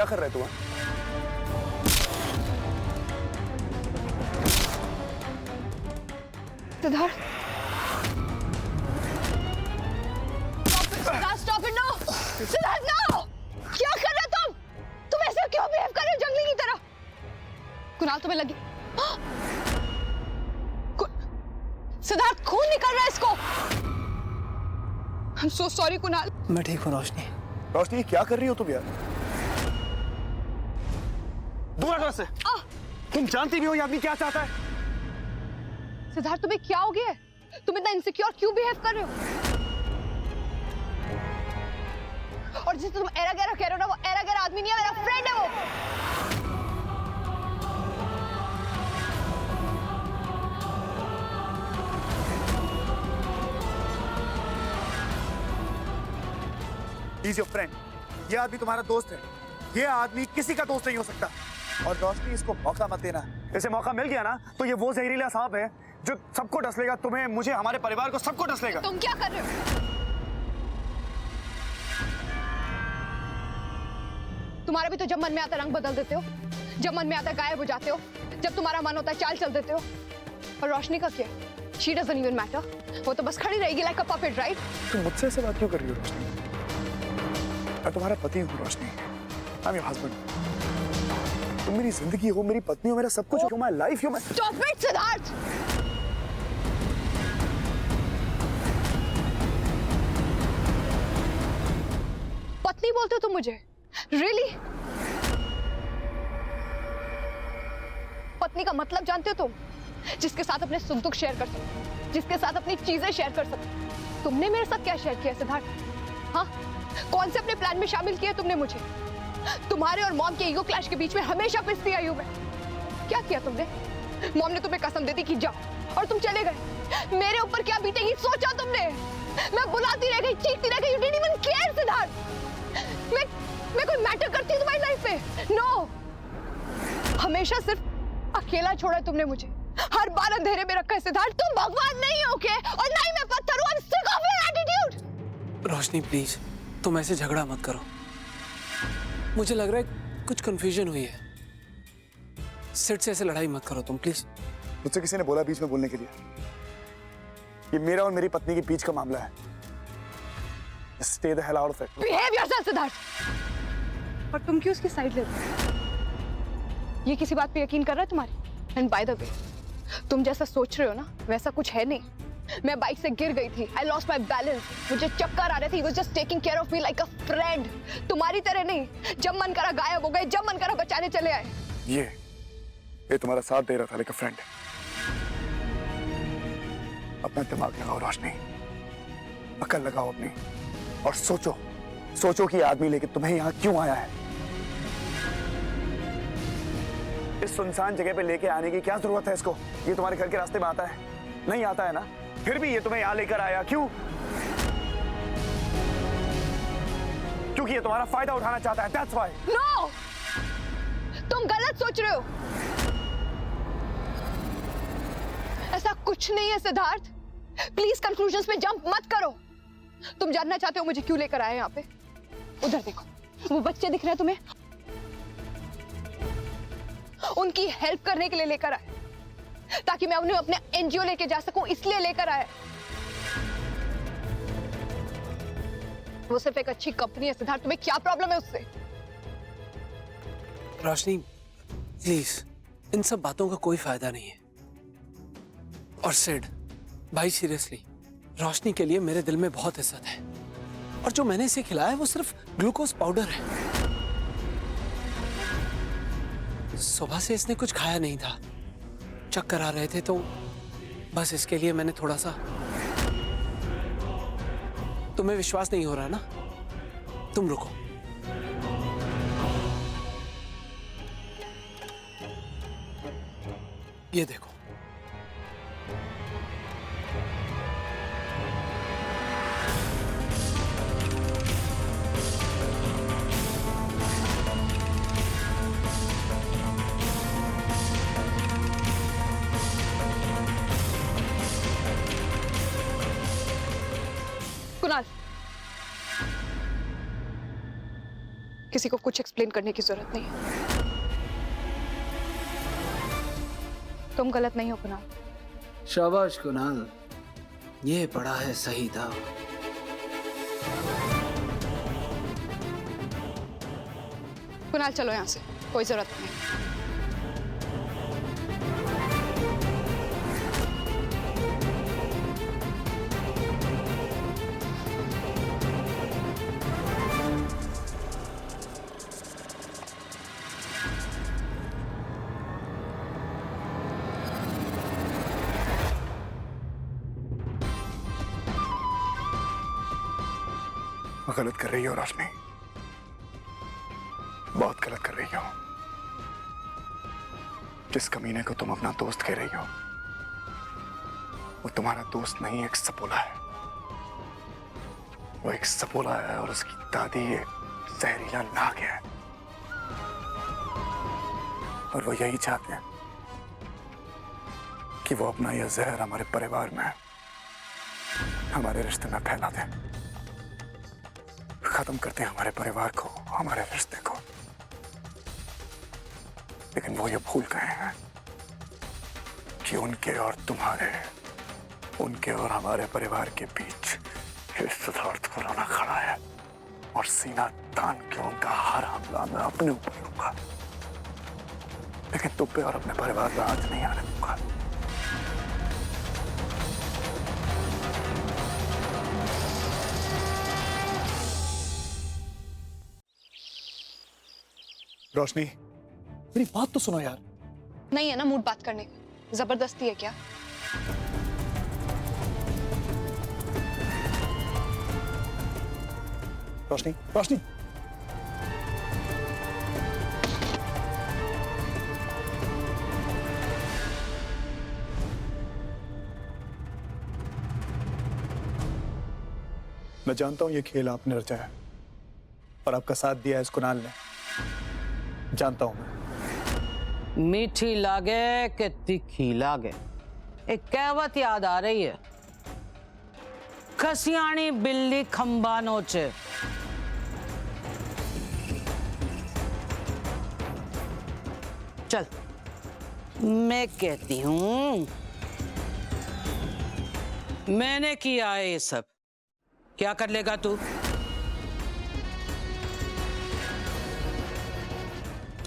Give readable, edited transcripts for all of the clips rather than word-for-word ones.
क्या कर रहे तू? Siddharth, stop it no! Siddharth no! क्या कर रहे हो तुम? तुम ऐसे क्यों बिहेव कर रहे हो जंगली की तरह? कुणाल तुम्हें लगी? सिद्धार्थ खून निकल रहा है इसको। I'm so sorry Kunal. मैं ठीक हूँ रोशनी। रोशनी क्या कर रही हो तुम यार? दूर हटो से। तुम जानती भी हो ये आदमी क्या चाहता है? सिद्धार्थ तुम्हें क्या हो गया है? तुम इतना इनसिक्योर क्यों बिहेव कर रहे हो? और जिसे तुम एरा गैरा कह रहे हो ना, वो एरा गैरा आदमी नहीं है, मेरा फ्रेंड है वो। He's your friend. ये आदमी तुम्हारा दोस्त है। ये आदमी किसी का दोस्त नहीं हो सकता। और रोशनी इसको मौका मत देना। इसे मौका मिल गया ना तो ये वो जहरीला सांप है जो सबको डस लेगा, तुम्हें, मुझे, हमारे परिवार को, सबको डस लेगा। तुम क्या कर रहे हो? तुम्हारा भी तो जब मन में आता रंग बदल देते हो, जब मन में आता गायब हो जाते हो, जब तुम्हारा मन होता है चाल चल देते हो। और रोशनी का क्या? She doesn't even matter. वो तो बस खड़ी रहेगी like a puppet, right? तुम मुझसे ऐसे बात क्यों कर रही हो रोशनी? मैं तुम्हारा पति हूँ रोशनी। I'm your husband. तुम मेरी जिंदगी हो, मेरी पत्नी हो, मेरा सब कुछ हो, my life हो। Stop it, Siddharth! पत्नी बोलते हो तुम मुझे? Really? पत्नी का मतलब जानते हो तुम? जिसके साथ अपने सुख दुख शेयर कर सको, जिसके साथ अपनी चीजें शेयर कर सको। तुमने मेरे साथ क्या शेयर किया सिद्धार्थ? हाँ? कौन से अपने प्लान में शामिल किया तुमने मुझे? तुम्हारे और मॉम के ईगो क्लैश के बीच में हमेशा पिसती आई हूं मैं। क्या किया तुमने? मॉम ने तुम्हें कसम दे दी कि जाओ और तुम चले गए। मेरे ऊपर क्या बीतेगी सोचा तुमने? मैं बुलाती रह गई, चीखती रह गई। You didn't even care Siddharth. मैं कोई मैटर करती हूँ तुम्हारी लाइफ में? नो। हमेशा सिर्फ अकेला छोड़ा है तुमने मुझे। हर बार अंधेरे में रखा है सिद्धार्थ। तुम भगवान नहीं हो के और ना ही मैं पत्थर हूँ। I'm sick of your attitude। Roshni please तुम ऐसे झगड़ा मत करो। मुझे लग रहा है कुछ कंफ्यूजन हुई है। सिड से ऐसे लड़ाई मत करो तुम प्लीज। मुझसे किसी ने बोला बीच में बोलने के लिए? ये मेरा और मेरी पत्नी के बीच का मामला है। Stay the hell out of it. Behave yourself Siddharth. और तुम क्यों उसकी साइड ले रहे हो? ये किसी बात पे यकीन कर रहा है तुम्हारी? And by the way, तुम जैसा सोच रहे हो ना वैसा कुछ है नहीं। मैं बाइक से गिर गई थी। I lost my balance. मुझे चक्कर आ रहे थे। He was just taking care of me like a friend. तुम्हारी तरह नहीं। जब मन करा गायब हो गए, जब मन करा बचाने चले आए। ये तुम्हारा साथ दे रहा था like a friend. अपना दिमाग लगाओ रोशनी, अकल लगाओ अपनी और सोचो कि आदमी लेके तुम्हें यहाँ क्यों आया है। इस सुनसान जगह पे लेके आने की क्या जरूरत है इसको? ये तुम्हारे घर के रास्ते में आता है? नहीं आता है ना? फिर भी ये तुम्हें यहाँ लेकर आया क्यों? क्योंकि ये तुम्हारा फायदा उठाना चाहता है। That's why. No! तुम गलत सोच रहे हो। ऐसा कुछ नहीं है सिद्धार्थ। प्लीज कंक्लूजन्स में जंप मत करो। तुम जानना चाहते हो मुझे क्यों लेकर आए यहाँ पे? उधर देखो, वो बच्चे दिख रहे हैं तुम्हें? उनकी हेल्प करने के लिए लेकर आए, ताकि मैं उन्हें अपने एनजीओ लेके जा सकूं, इसलिए लेकर आए। वो सिर्फ एक अच्छी कंपनी है सिद्धार्थ। तुम्हें क्या प्रॉब्लम है उससे? रोशनी प्लीज इन सब बातों का कोई फायदा नहीं है। और सिड भाई सीरियसली रोशनी के लिए मेरे दिल में बहुत इज्जत है। और जो मैंने इसे खिलाया है वो सिर्फ ग्लूकोज पाउडर है। सुबह से इसने कुछ खाया नहीं था, चक्कर आ रहे थे तो बस इसके लिए मैंने थोड़ा सा। तुम्हें विश्वास नहीं हो रहा ना? तुम रुको। ये देखो, कुणाल, किसी को कुछ एक्सप्लेन करने की जरूरत नहीं है। तुम गलत नहीं हो कुणाल। शाबाश कुणाल, ये पड़ा है सही दाव। कुणाल चलो यहाँ से, कोई जरूरत नहीं। गलत कर रही हो रोशनी, बहुत गलत कर रही हो। जिस कमीने को तुम अपना दोस्त कह रही हो वो तुम्हारा दोस्त नहीं, एक सपोला है। वो एक सपोला है और उसकी दादी एक जहरीला नाग है। और वो यही चाहते हैं कि वो अपना यह जहर हमारे परिवार में, हमारे रिश्ते में फैला दें, खत्म करते हैं हमारे परिवार को, हमारे रिश्ते को। लेकिन वो ये भूल गए हैं कि उनके और तुम्हारे, उनके और हमारे परिवार के बीच एक सिद्धार्थ पुराना खड़ा है और सीना तान के उनका हर हमला मैं अपने ऊपर लूंगा। लेकिन तुम पे और अपने परिवार पे हाथ नहीं आने दूंगा। रोशनी, मेरी बात तो सुनो यार। नहीं है ना मूड बात करने का, जबरदस्ती है क्या? रोशनी, रोशनी, मैं जानता हूं ये खेल आपने रचा है और आपका साथ दिया है इस कुणाल ने, जानता हूं मैं। मीठी लागे कि तीखी लागे, एक कहावत याद आ रही है, खसियाणी बिल्ली खंबा नोचे। चल मैं कहती हूं, मैंने किया है ये सब, क्या कर लेगा तू?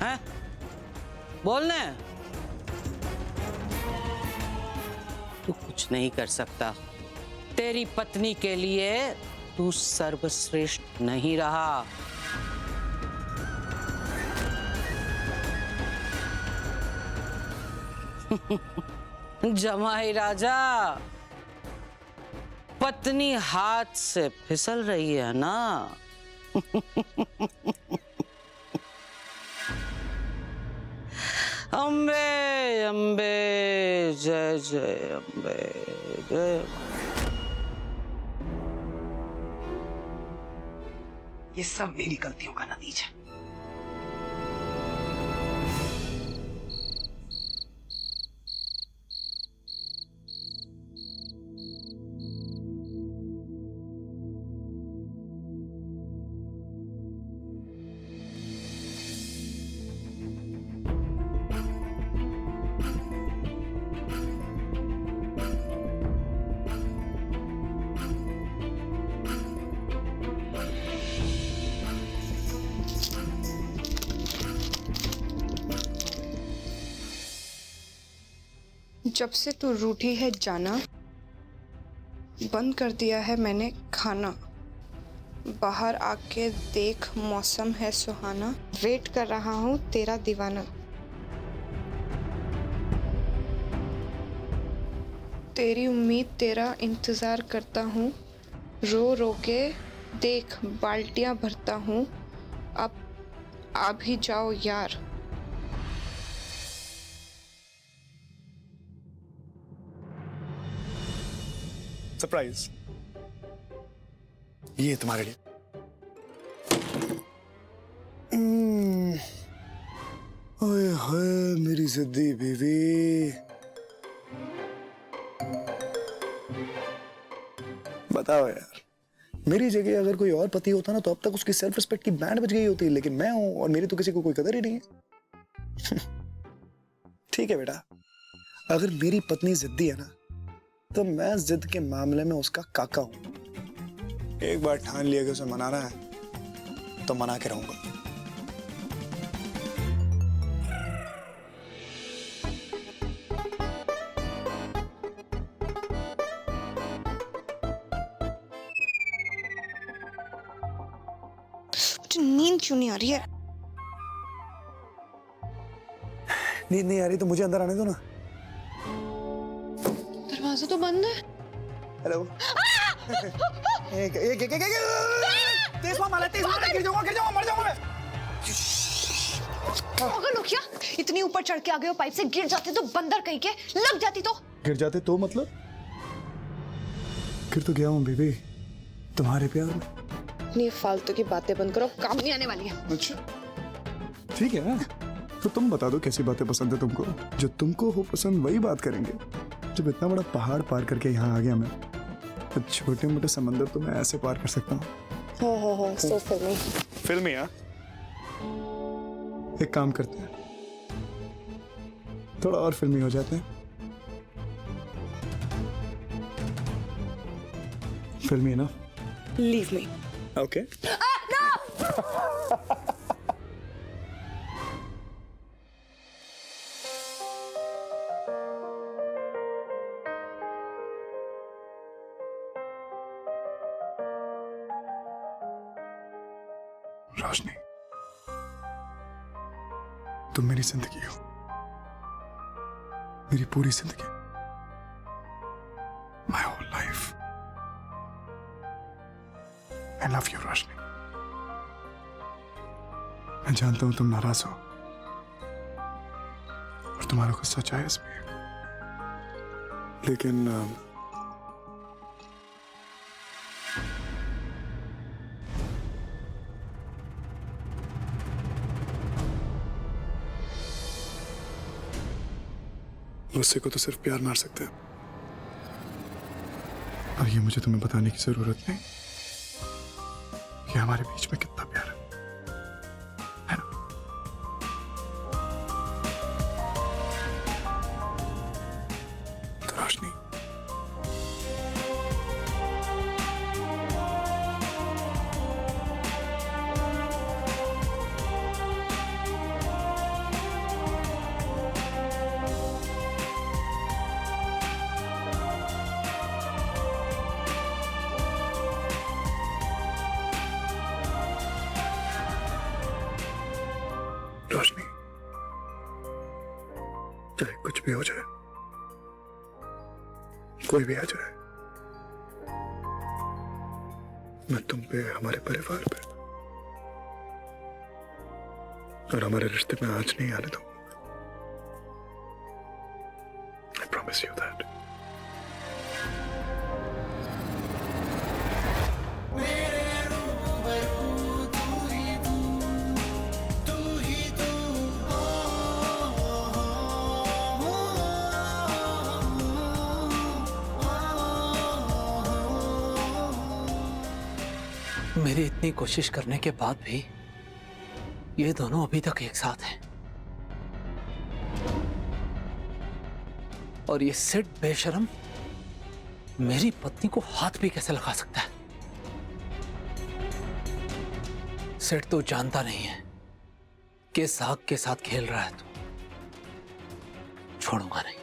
हैं? बोलने? तू कुछ नहीं कर सकता। तेरी पत्नी के लिए तू सर्वश्रेष्ठ नहीं रहा। जमाई राजा, पत्नी हाथ से फिसल रही है ना? अम्बे अम्बे जय जय अम्बे जय। ये सब मेरी गलतियों का नतीजा है। जब से तू रूठी है जाना, बंद कर दिया है मैंने खाना। बाहर आके देख मौसम है सुहाना, वेट कर रहा हूँ तेरा दीवाना। तेरी उम्मीद तेरा इंतजार करता हूँ, रो रो के देख बाल्टियां भरता हूँ। अब आ भी जाओ यार। सरप्राइज, ये तुम्हारे लिए। ओए होए मेरी जिद्दी बीवी, बताओ यार, मेरी जगह अगर कोई और पति होता ना तो अब तक उसकी सेल्फ रिस्पेक्ट की बैंड बज गई होती, लेकिन मैं हूं और मेरी तो किसी को कोई कदर ही नहीं है। ठीक है बेटा, अगर मेरी पत्नी जिद्दी है ना तो मैं जिद के मामले में उसका काका हूं। एक बार ठान लिया कि उसे मनाना है तो मना के रहूंगा। मुझे नींद क्यों नहीं आ रही है? नींद नहीं आ रही तो मुझे अंदर आने दो ना। दरवाजा तो बंद है। हेलो। तेज मार, गिर जाऊंगा, मर जाऊंगा मैं। पागल हो क्या? इतनी ऊपर चढ़ के आ गए हो, पाइप से गिर जाते तो बंदर कहीं के लग जाती तो। गिर जाते तो मतलब? गिर तो गया हूँ बेबी, तुम्हारे प्यार में। नहीं, फालतू की बातें बंद करो, काम नहीं आने वाली है। अच्छा ठीक है, तो तुम बता दो कैसी बातें पसंद है तुमको। जो तुमको हो पसंद वही बात करेंगे। जब इतना बड़ा पहाड़ पार करके यहाँ आ गया मैं, तो छोटे मोटे समंदर तो मैं ऐसे पार कर सकता हूँ। सो फिल्मी। फिल्मी? हाँ, एक काम करते हैं, थोड़ा और फिल्मी हो जाते हैं। फिल्मी है ना? Leave me. ओके। रोशनी, तुम मेरी जिंदगी हो, मेरी पूरी जिंदगी, my whole life. I love you Roshni. मैं जानता हूं तुम नाराज हो और तुम्हारा गुस्सा जायज भी है, लेकिन गुस्से को तो सिर्फ प्यार मार सकते हैं, और ये मुझे तुम्हें बताने की जरूरत नहीं कि हमारे बीच में कितना प्यार है ना? तो रोशनी, रोशनी, चाहे कुछ भी हो जाए, कोई भी आ जाए, मैं तुम पे, हमारे परिवार पे और हमारे रिश्ते में आज नहीं आने दूंगा। I promise you that. मेरी इतनी कोशिश करने के बाद भी ये दोनों अभी तक एक साथ हैं। और ये सिड बेशरम मेरी पत्नी को हाथ भी कैसे लगा सकता है? सिड तो जानता नहीं है कि साग के साथ खेल रहा है, तो छोड़ूंगा नहीं।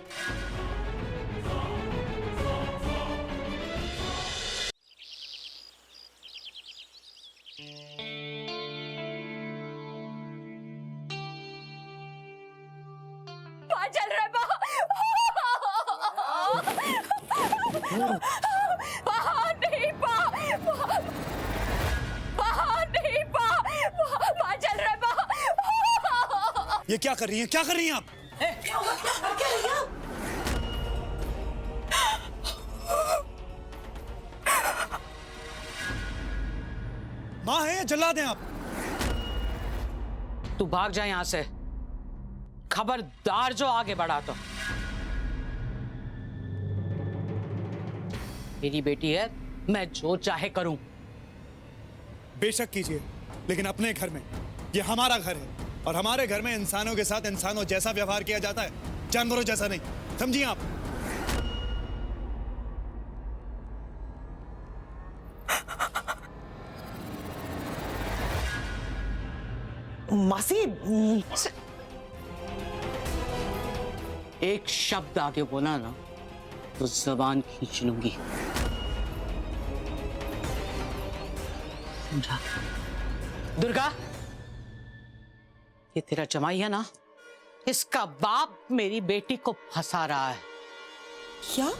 चल रहा है चल रहा है। ये क्या कर रही हैं? क्या कर रही हैं आप? माँ है, जल्लाद हैं आप। तू भाग जा यहां से, खबरदार जो आगे बढ़ा तो। मेरी बेटी है, मैं जो चाहे करूं, बेशक कीजिए, लेकिन अपने घर में। ये हमारा घर है और हमारे घर में इंसानों के साथ इंसानों जैसा व्यवहार किया जाता है, जानवरों जैसा नहीं। समझिए आप? मासी एक शब्द आगे बोला ना तो जबान खींच लूंगी। समझा? दुर्गा, ये तेरा जमाई है ना, इसका बाप मेरी बेटी को फंसा रहा है। क्या?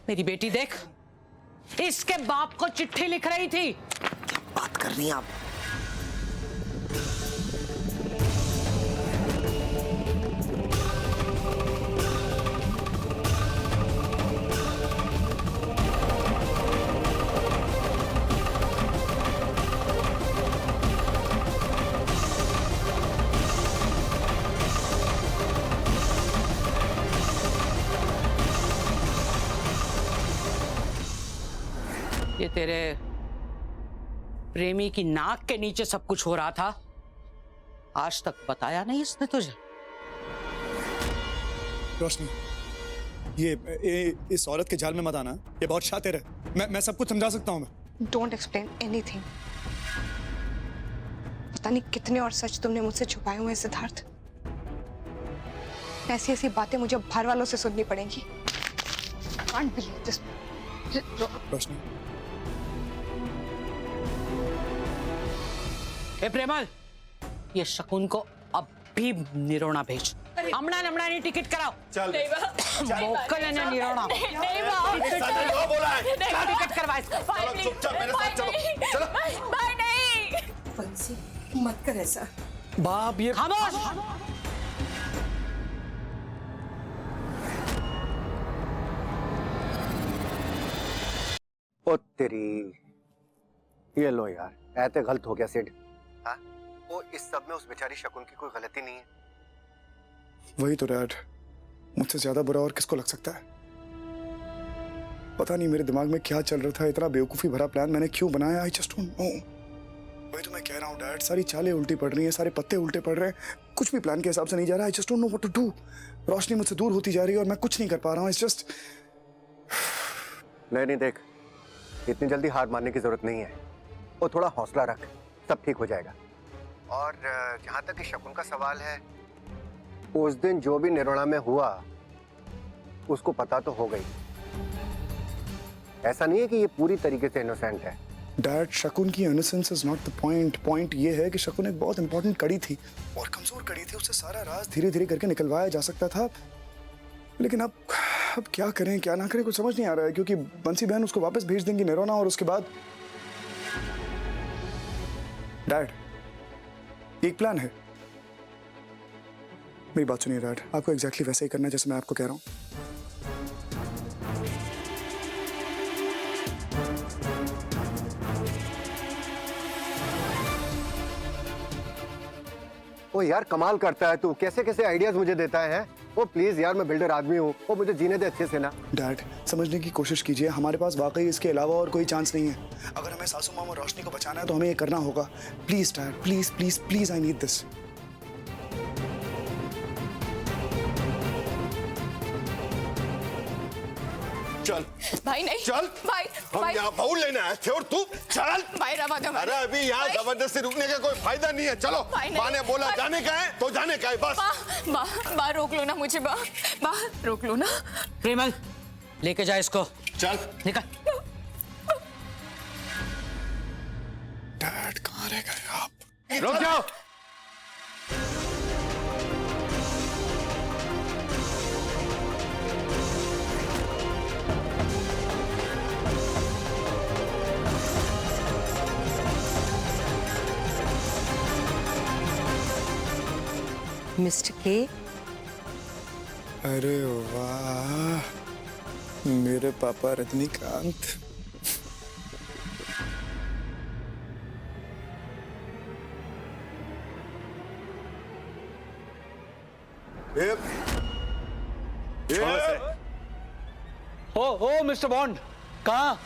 मेरी बेटी देख, इसके बाप को चिट्ठी लिख रही थी। क्या बात कर रही हैं आप? ये तेरे प्रेमी की नाक के नीचे सब कुछ हो रहा था, आज तक बताया नहीं इसने तुझे। रोशनी, ये इस औरत के जाल में मत आना। ये बहुत शातिर है। मैं सब कुछ समझा सकता हूँ। मैं डोंट एक्सप्लेन एनीथिंग। पता नहीं कितने और सच तुमने मुझसे छुपाए हुए हैं सिद्धार्थ। ऐसी ऐसी बातें मुझे बाहर वालों से सुननी पड़ेंगी। Can't believe this. रोशनी, ए प्रेमल, ये शकुन को अभी निरोना भेज। अमना नमना ने टिकट कराओ। चल मोकल है ना निरोना। क्या बोला है? टिकट करवा इसका। चलो चुपचाप मेरे साथ चलो। चलो भाई नहीं, बंसी मत कर ऐसा। बाप ये खामोश। ओ तेरी, ये लो यार, ऐते गलत हो गया सिड। हाँ, वो इस सब में उस बेचारी शकुन की कोई गलती नहीं है। वही तो डैड, मुझसे ज्यादा बुरा और किसको लग सकता है? पता नहीं मेरे दिमाग में क्या चल रहा था। इतना बेवकूफी भरा प्लान मैंने क्यों बनाया? आई जस्ट डोंट नो। वही तो मैं कह रहा हूँ डैड, सारी चालें उल्टी पड़ रही हैं, सारे पत्ते उल्टे पड़ रहे हैं, कुछ भी प्लान के हिसाब से नहीं जा रहा। I just don't know what to do. Roshni मुझसे दूर होती जा रही है और मैं कुछ नहीं कर पा रहा हूँ। इट्स जस्ट नहीं देख, इतनी जल्दी हार मानने की जरूरत नहीं है। वो थोड़ा हौसला रख, सब ठीक हो जाएगा। और जहां तक कि शकुन का सवाल है, उस दिन जो भी निरोणा में हुआ उसको पता तो हो गई। ऐसा नहीं है कि ये पूरी तरीके से इनोसेंट है। डैड, शकुन की innocence is not the point. Point ये है कि शकुन एक बहुत इंपॉर्टेंट कड़ी थी और कमजोर कड़ी थी। उससे सारा राज धीरे धीरे करके निकलवाया जा सकता था। लेकिन अब क्या करें क्या ना करें कुछ समझ नहीं आ रहा है, क्योंकि बंसी बहन उसको वापस भेज देंगी निरोना और उसके बाद डैड एक प्लान है। मेरी बात सुनिए डैड, आपको एग्जैक्टली वैसे ही करना है जैसे मैं आपको कह रहा हूं। ओ यार, कमाल करता है तू, कैसे कैसे आइडियाज मुझे देता है। ओ प्लीज यार, मैं बिल्डर आदमी हूँ, वो मुझे जीने दे अच्छे से ना। डैड, समझने की कोशिश कीजिए, हमारे पास वाकई इसके अलावा और कोई चांस नहीं है। अगर हमें सासू माँ और रोशनी को बचाना है तो हमें ये करना होगा। Please dad, please please please, I need this. चल भाई नहीं, चल, भाई हम भाई यहाँ बहू लेने आए थे और तू चल। भाई रवा दो। अरे अभी यहाँ जबरदस्ती रुकने का कोई फायदा नहीं है। चलो, भाई नहीं। माँ ने बोला जाने का है तो जाने का है, बस। बा रोक लो ना मुझे, बा रोक लो ना। प्रेमल, लेके जा इसको। चल निकल। डैड कहाँ रह गए आप? रुक जाओ। मिस्टर के, अरे वाह, मेरे पापा रजनीकांत। ए, छोड़ो इसे। ओ मिस्टर बॉन्ड, कहाँ?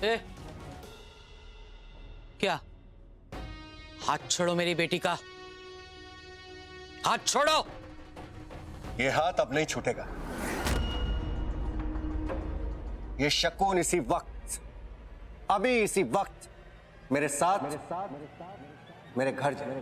ए, क्या? हाथ छोड़ो मेरी बेटी का, हाथ छोड़ो। ये हाथ अब नहीं छूटेगा। ये शकुन इसी वक्त, अभी इसी वक्त मेरे साथ मेरे घर जाए।